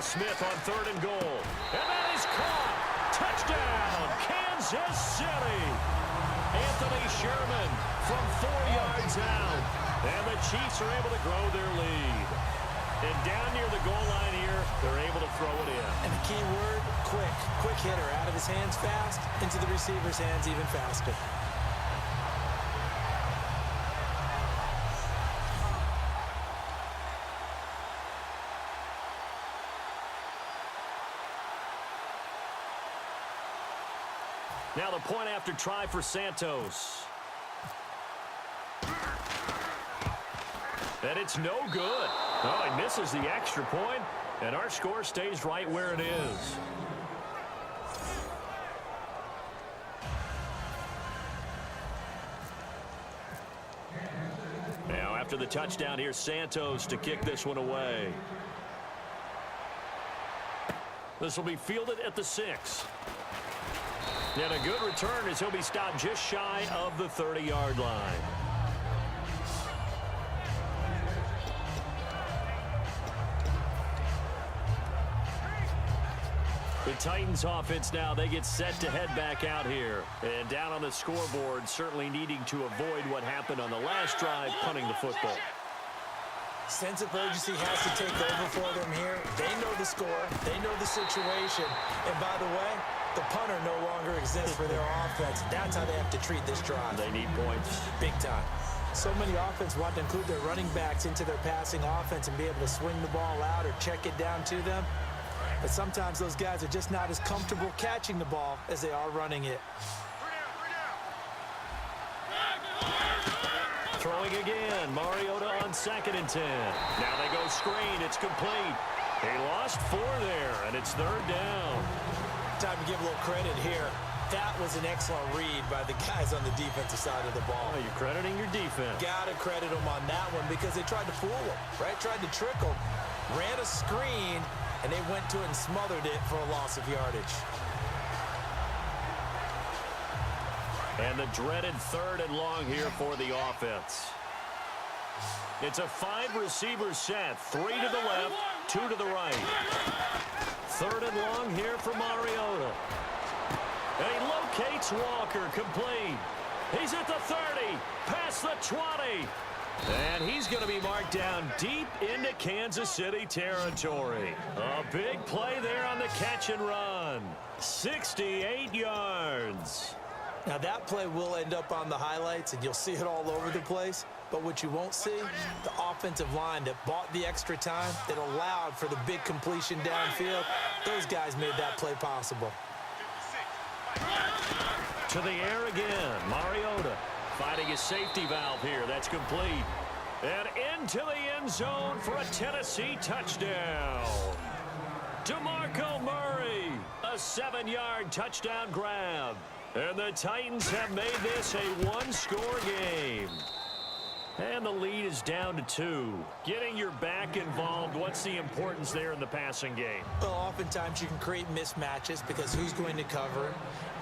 Smith on 3rd and goal. And that is caught. Touchdown, Kansas City. Anthony Sherman from 4 yards out. And the Chiefs are able to grow their lead. And down near the goal line here, they're able to throw it in. And the key word, quick. Quick hitter. Out of his hands fast, into the receiver's hands even faster. Now the point after try for Santos. And it's no good. Oh, he misses the extra point, and our score stays right where it is. Now after the touchdown, here's Santos to kick this one away. This will be fielded at the 6. And a good return as he'll be stopped just shy of the 30-yard line. The Titans offense now, they get set to head back out here. And down on the scoreboard, certainly needing to avoid what happened on the last drive, punting the football. Sense of urgency has to take over for them here. They know the score. They know the situation. And by the way, the punter no longer exists for their offense. That's how they have to treat this drive. They need points. Big time. So many offenses want to include their running backs into their passing offense and be able to swing the ball out or check it down to them. But sometimes those guys are just not as comfortable catching the ball as they are running it. Throwing again. Mariota on 2nd and 10. Now they go screen. It's complete. He lost 4 there, and it's 3rd down. Time to give a little credit here. That was an excellent read by the guys on the defensive side of the ball. Oh, you're crediting your defense. Got to credit them on that one because they tried to fool them, right? Tried to trick them. Ran a screen, and they went to it and smothered it for a loss of yardage. And the dreaded 3rd and long here for the offense. It's a 5-receiver set. 3 to the left, 2 to the right. 3rd and long here for Mariota. And he locates Walker, complete. He's at the 30, past the 20. And he's going to be marked down deep into Kansas City territory. A big play there on the catch and run. 68 yards. Now that play will end up on the highlights, and you'll see it all over the place. But what you won't see, the offensive line that bought the extra time, that allowed for the big completion downfield, those guys made that play possible. To the air again, Mariota finding his safety valve here. That's complete. And into the end zone for a Tennessee touchdown. DeMarco Murray, a 7-yard touchdown grab. And the Titans have made this a 1-score game. And the lead is down to 2. Getting your back involved, what's the importance there in the passing game? Well, oftentimes you can create mismatches because who's going to cover him?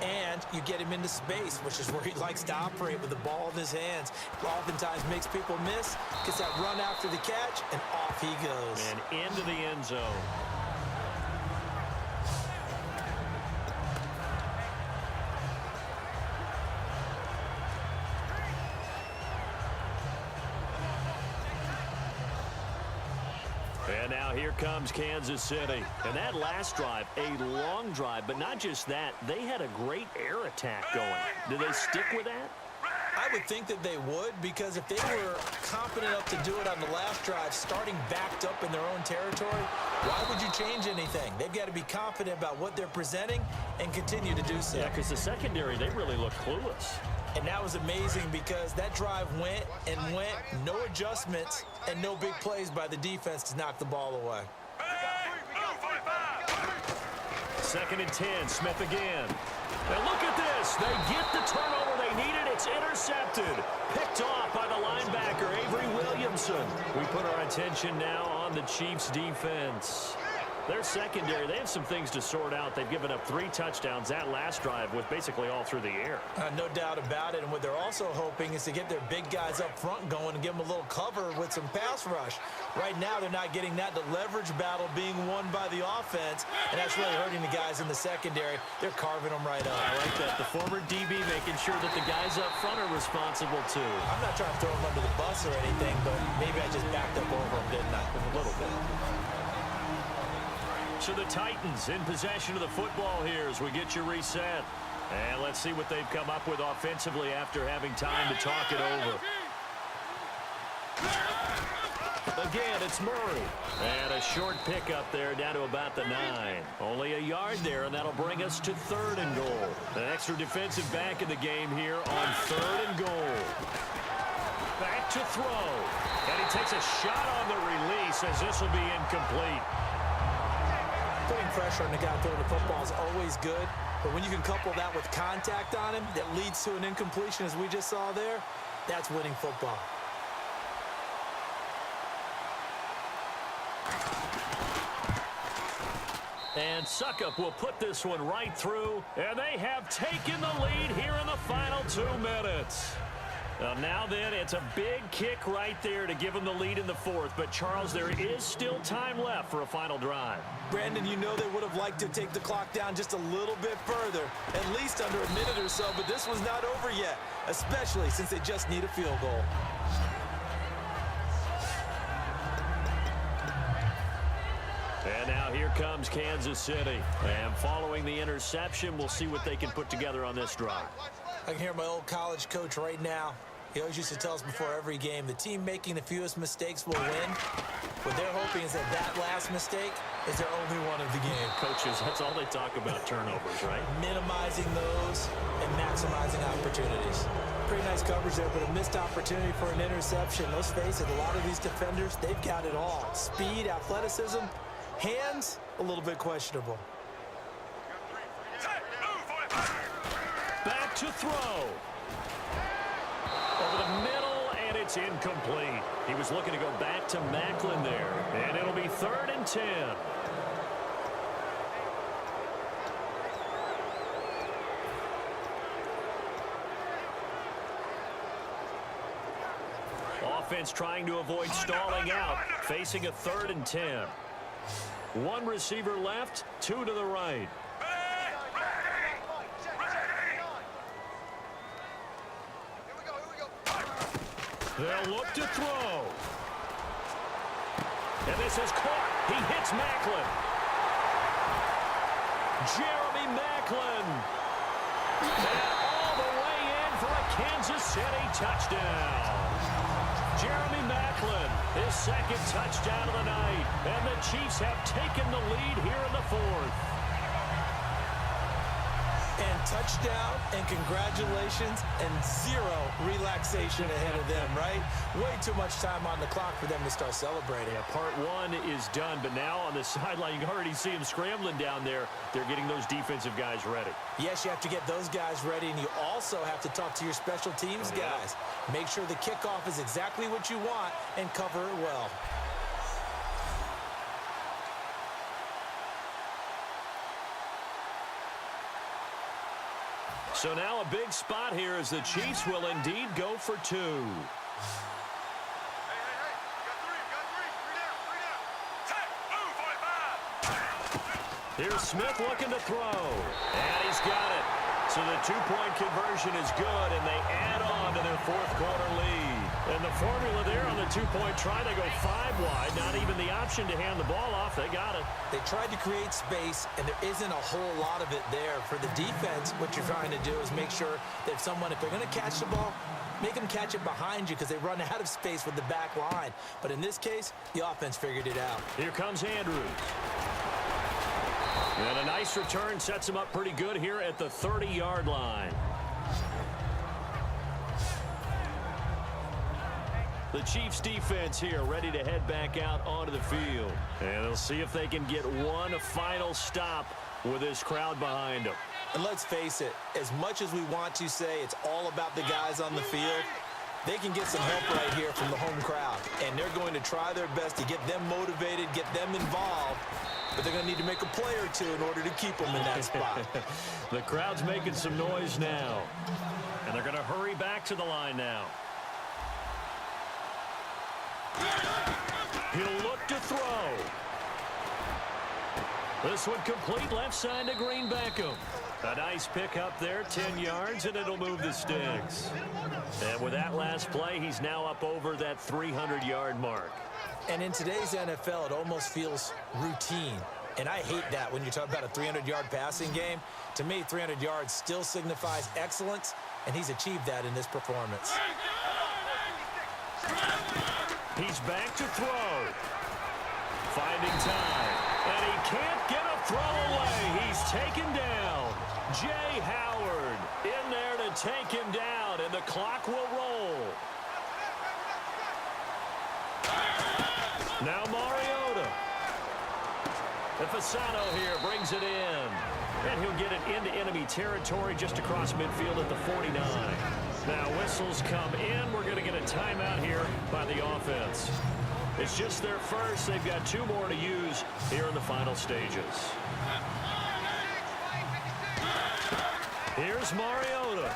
And you get him into space, which is where he likes to operate with the ball in his hands. Oftentimes makes people miss, gets that run after the catch, and off he goes. And into the end zone. And now here comes Kansas City. And that last drive, a long drive, but not just that, they had a great air attack going. Do they stick with that? I would think that they would, because if they were confident enough to do it on the last drive, starting backed up in their own territory, why would you change anything? They've got to be confident about what they're presenting and continue to do so. Yeah, because the secondary, they really look clueless. And that was amazing because that drive went and went, no adjustments, and no big plays by the defense to knock the ball away. 2nd and 10, Smith again. And look at this. They get the turnover they needed. It's intercepted. Picked off by the linebacker, Avery Williamson. We put our attention now on the Chiefs' defense. Their secondary, they have some things to sort out. They've given up 3 touchdowns. That last drive was basically all through the air. No doubt about it. And what they're also hoping is to get their big guys up front going and give them a little cover with some pass rush. Right now, they're not getting that. The leverage battle being won by the offense, and that's really hurting the guys in the secondary. They're carving them right up. I like that. The former DB making sure that the guys up front are responsible, too. I'm not trying to throw them under the bus or anything, but maybe I just backed up over them, didn't I? A little bit. So the Titans in possession of the football here as we get you reset. And let's see what they've come up with offensively after having time to talk it over. Again, it's Murray. And a short pickup there down to about the 9. Only a yard there, and that'll bring us to 3rd and goal. An extra defensive back in the game here on 3rd and goal. Back to throw. And he takes a shot on the release as this will be incomplete. Putting pressure on the guy throwing the football is always good, but when you can couple that with contact on him that leads to an incompletion, as we just saw there, that's winning football. And Suckup will put this one right through, and they have taken the lead here in the final 2 minutes. Now then, it's a big kick right there to give them the lead in the 4th. But, Charles, there is still time left for a final drive. Brandon, you know they would have liked to take the clock down just a little bit further, at least under a minute or so, but this was not over yet, especially since they just need a field goal. And now here comes Kansas City. And following the interception, we'll see what they can put together on this drive. I can hear my old college coach right now. He always used to tell us before every game, the team making the fewest mistakes will win. What they're hoping is that last mistake is their only one of the game. Coaches, that's all they talk about, turnovers, right? Minimizing those and maximizing opportunities. Pretty nice coverage there, but a missed opportunity for an interception. Let's face it, a lot of these defenders, they've got it all. Speed, athleticism, hands, a little bit questionable. Back to throw. Over the middle, and it's incomplete. He was looking to go back to Macklin there, and it'll be 3rd and 10. Offense trying to avoid stalling out, facing a 3rd and 10. 1 receiver left, 2 to the right. They'll look to throw. And this is caught. He hits Macklin. Jeremy Macklin. And all the way in for a Kansas City touchdown. Jeremy Macklin, his 2nd touchdown of the night. And the Chiefs have taken the lead here in the 4th. And touchdown, and congratulations, and 0 relaxation ahead of them, right? Way too much time on the clock for them to start celebrating. Yeah, part 1 is done, but now on the sideline, you can already see them scrambling down there. They're getting those defensive guys ready. Yes, you have to get those guys ready, and you also have to talk to your special teams guys. Make sure the kickoff is exactly what you want and cover it well. So now a big spot here as the Chiefs will indeed go for 2. Here's Smith looking to throw. And he's got it. So the 2-point conversion is good, and they add on to their 4th quarter lead. And the formula there on the 2-point try, they go 5 wide. Not even the option to hand the ball off. They got it. They tried to create space, and there isn't a whole lot of it there. For the defense, what you're trying to do is make sure that someone, if they're going to catch the ball, make them catch it behind you because they run out of space with the back line. But in this case, the offense figured it out. Here comes Andrews. And a nice return sets him up pretty good here at the 30-yard line. The Chiefs defense here ready to head back out onto the field. And they'll see if they can get one final stop with this crowd behind them. And let's face it, as much as we want to say it's all about the guys on the field, they can get some help right here from the home crowd. And they're going to try their best to get them motivated, get them involved. but they're going to need to make a play or two in order to keep him in that spot. The crowd's making some noise now, and they're going to hurry back to the line now. He'll look to throw. This one complete left side to Green Beckham. A nice pick up there, 10 yards, and it'll move the sticks. And with that last play, he's now up over that 300-yard mark. And in today's NFL, it almost feels routine. And I hate that when you talk about a 300-yard passing game. To me, 300 yards still signifies excellence, and he's achieved that in this performance. He's back to throw. Finding time. And he can't get a throw away. He's taken down. Jay Howard in there to take him down, and the clock will roll. Now Mariota. Fasano here brings it in. And he'll get it into enemy territory just across midfield at the 49. Now whistles come in. We're going to get a timeout here by the offense. It's just their first. They've got 2 more to use here in the final stages. Here's Mariota.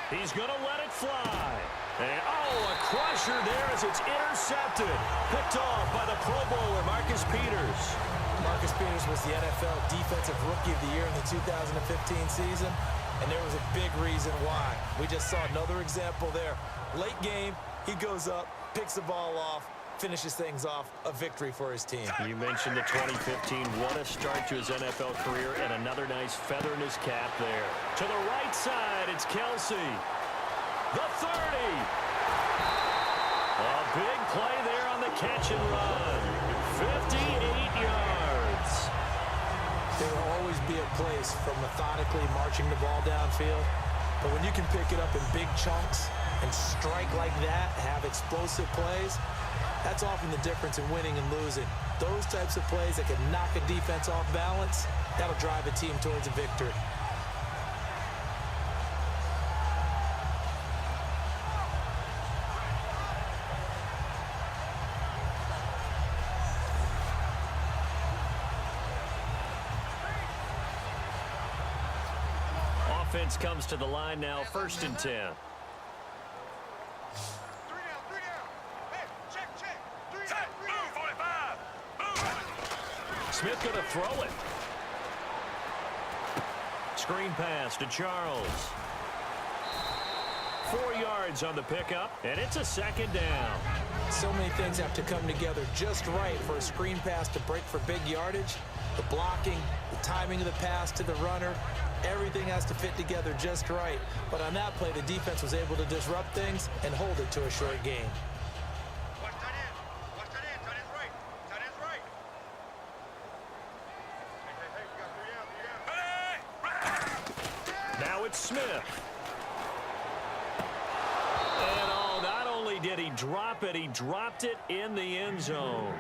He's going to let it fly. And, a crusher there as it's intercepted. Picked off by the Pro Bowler, Marcus Peters. Marcus Peters was the NFL Defensive Rookie of the Year in the 2015 season, and there was a big reason why. We just saw another example there. Late game, he goes up, picks the ball off, finishes things off, a victory for his team. You mentioned the 2015. What a start to his NFL career, and another nice feather in his cap there. To the right side, it's Kelsey. The 30. A big play there on the catch and run. 58 yards. There will always be a place for methodically marching the ball downfield, but when you can pick it up in big chunks and strike like that, have explosive plays, that's often the difference in winning and losing. Those types of plays that can knock a defense off balance, that'll drive a team towards a victory. Offense comes to the line now, 1st and 10. Smith going to throw it. Screen pass to Charles. 4 yards on the pickup, and it's a 2nd down. So many things have to come together just right for a screen pass to break for big yardage. The blocking, the timing of the pass to the runner, everything has to fit together just right. But on that play, the defense was able to disrupt things and hold it to a short gain. Now it's Smith. And not only did he drop it, he dropped it in the end zone.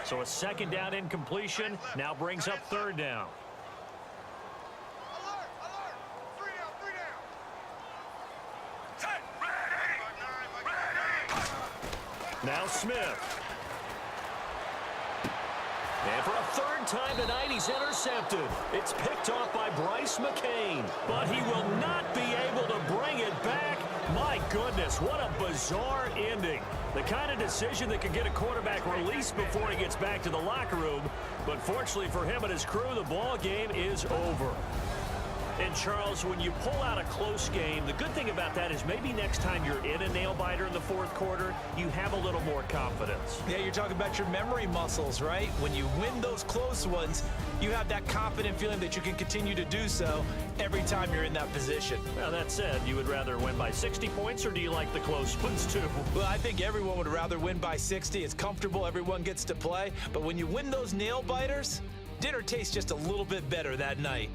So a 2nd down incompletion now brings up 3rd down. Now Smith. And for a 3rd time tonight, he's intercepted. It's picked off by Bryce McCain, but he will not be able to bring it back. My goodness, what a bizarre ending. The kind of decision that could get a quarterback released before he gets back to the locker room. But fortunately for him and his crew, the ball game is over. And, Charles, when you pull out a close game, the good thing about that is maybe next time you're in a nail-biter in the 4th quarter, you have a little more confidence. Yeah, you're talking about your memory muscles, right? When you win those close ones, you have that confident feeling that you can continue to do so every time you're in that position. Well, that said, you would rather win by 60 points, or do you like the close ones, too? Well, I think everyone would rather win by 60. It's comfortable. Everyone gets to play. But when you win those nail-biters, dinner tastes just a little bit better that night.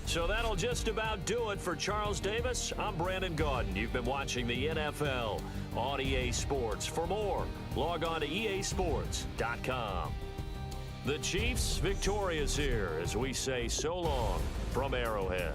So that'll just about do it for Charles Davis. I'm Brandon Gaudin. You've been watching the NFL on EA Sports. For more, log on to easports.com. The Chiefs victorious here as we say so long from Arrowhead.